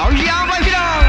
เอายาวไปพี่น้อง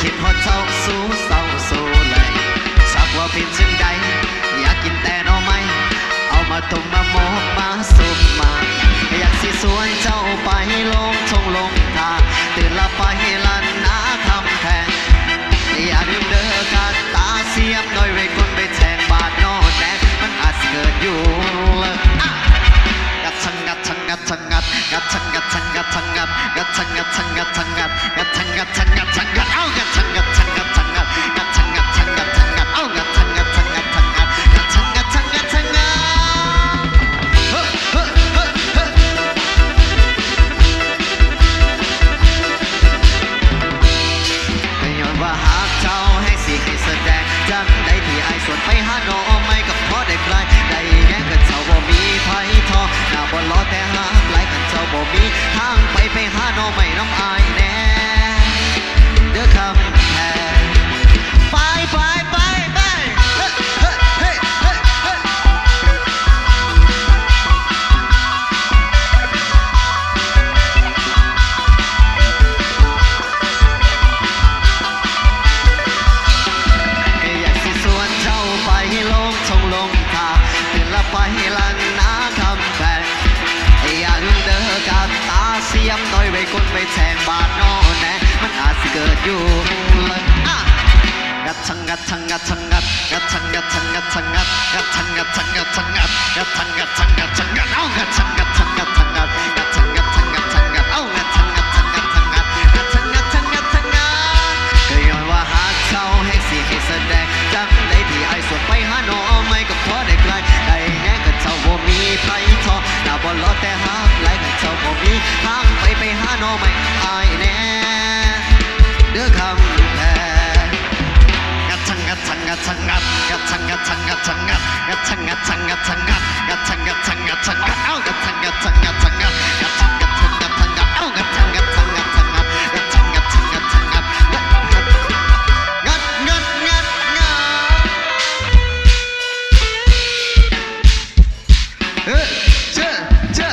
คิดฮอดเจ้าสู้เศร้าสู้เลยสักว่าเป็นจึงใดอยากกินแต่หน่อไม้เอามาต้มมาหมกมาสุกมาอยากสิสวนเจ้าไปลงทงลงทางตื่นละไปลันนาคำแพงอย่าลืมเด้อกาตาเสียบหน่อยไว้คนไปแทงบาดนอนแดงมันอาจเกิดอยู่เลยกัดชังกัดชังกัดชังกัดกัดชังกัดชังกัดชังกัดกัดชังกัดชังกัดชังกัดกัดชังกัดชังกัดชังกัดเอากัดชังกัดชังกัดชังกัดกัดชังกัดชังกัดชังกัดเอากัดชังกัดชังกัดชังกัดกัดชังกัดชังกัดชังกัดเฮ้เฮ้เฮ้เฮ้ไม่ย้อนว่าหากเจ้าให้สิให้แสดงจังได้ที่ไอ้ส่วนไปหาโนไม่กับพอได้ไกลได้แง่เกิดเจ้าบ่มีไผทอหน้าบ่ล้อแต่หาไหลกันเจ้าบ่มีทางไปหาโนไม่น้ำอายแน่เด้อคำแพงไป เกิดอยู่เลยงัดชังงัดชังงัดชังงัดงัดชังงัดชังงัดชังงัดงัดชังงัดชังงัดชังงัดงัดชังงัดชังงัดชังงัดเอางัดชังงัดชังงัดชังงัดงัดชังงัดชังงัดชังงัดเอางัดชังงัดชังงัดชังงัดงัดชังงัดชังงัดชังงัดก็ย้อนว่าหากเจ้าให้สิให้แสดงจังได้ที่ไอ้ส่วนไปหาน้อไม่ก็พอได้ไกลได้แน่ก็เจ้าบ่มีไผทอหน้าบ่รอแต่หักไหลก็เจ้าบ่มีทางไปหาน้อไม่อายแน่เด้อคำแพงงัดชังงัดชังงัดชังงัดงัดชังงัดชังงัดชังงัดงัดชังงัดชังงัดชังงัดงัดชังงัดชังงัดชังงัดเอ้างัดชังงัดชังงัดชังงัดงัดชังงัดชังงัดชังงัดเอ้างัดชังงัดชังงัดชังงัดงัดชังงัดชังงัดชังงัดงัดงัดงัดงัดงัดเฮ้ยเจ้เจ้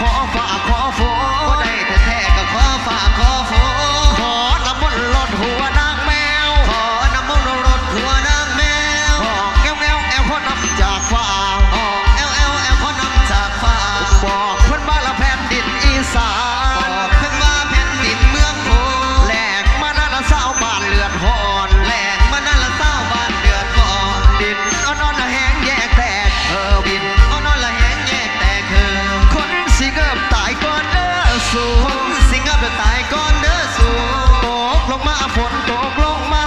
ขอฝากขอฝนบ่ได้แท้ๆก็ขอฝากขอฝนขอน้ำมนต์ลดหัวนางแมวขอน้ำมนต์ลดหัวนางแมวห้องแอวแอวแอวขอนำจากฟ้าห้องแอวแอวแอวขอนำจากฟ้าบอกเพิ่นว่าละแผ่นดินอีสานบอกเพิ่นว่าแผ่นดินเมืองโพแหลกมานั่นละเศร้าบ้านเลือดหอนแหลกมานั่นละเศร้าบ้านเดือดหอนดินอ่อนๆละแห้งแยกแตกดินอ่อนๆละแห้งแยกแตกคนสิเกือบตายก่อนเด้อสู่คนสิเกือบตายก่อนเด้อสู่ตกลงมาฝนตกลงมา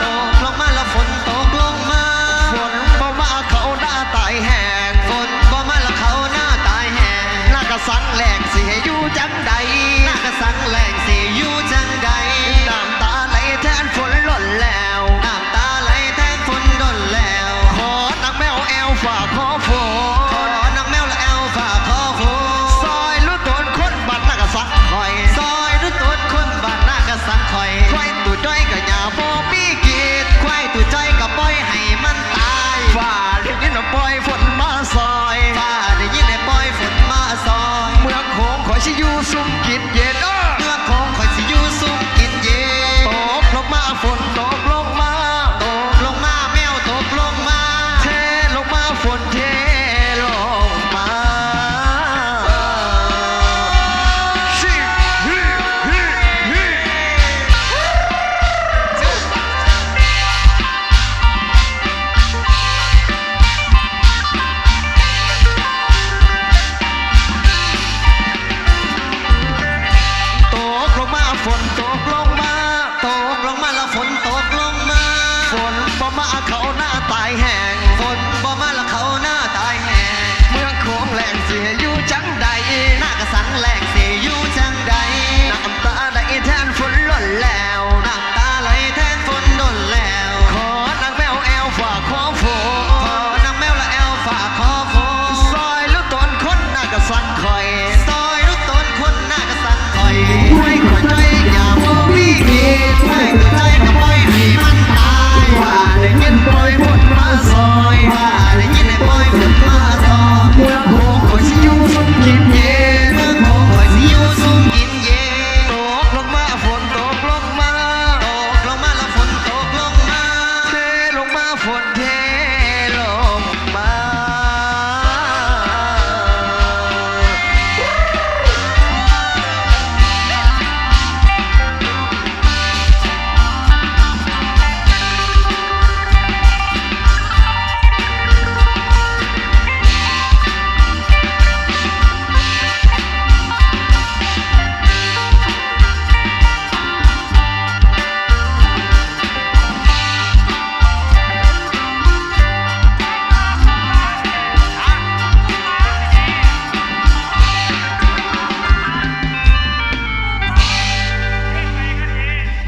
ตกลงมาแล้วฝนตกลงมาฝนบ่มาเขาหน้าตายแห้งฝนบ่มาแล้วเขาหน้าตายแห้งหน้ากระสังแหลกสิให้อยู่จังใดหน้ากระสังแหลกสิอยู่จังใดน้ำตาไหลแทนฝนหล่นแล้วน้ำตาไหลแทนฝนหล่นแล้วขอนักแมวแอลฝากขอฝนขอนักแมวและแอลฝากขอฝนซอยรู้ตัวคนบัดหน้ากระสังคอยซอยรู้ตัวคนบัดหน้ากระสังคอยควายตู่จ้อยกับยาบ่มีกีดควายตู่จ้อยกับปล่อยให้มันตายฟ้าได้ยินว่าปล่อยฝนมาซอยฟ้าได้ยินว่าปล่อยฝนมาซอยเมืองโขงคอยสิอยู่ซุ่มกินเย็นเมืองโขงคอยสิอยู่ซุ่มกินเย็นตกลงมาฝนตกลงมาตกลงมาแมวตกลงมาเทลงมาฝนเทลงมาฝนตกลงมาตกลงมาแล้วฝนตกลงมาฝนบ่มาเขาหน้าตายแห้งฝนบ่มาแล้วเขาหน้าตายแห้งเมืองโขงแหลงสิอยู่จังใดหน้ากระสังแหลงสิอยู่จังใดน้ำตาไหลแทนฝนหล่นแล้วน้ำตาไหลแทนฝนหล่นแล้วขอนางแมวแอลฝากขอฝนขอนางแมวและแอลฝากขอฝนซอยลูกต้นคนหน้ากระสังคอยซอยลูกต้นคนหน้ากระสังคอยไว้ขอใจอย่าบ่มีกินไว้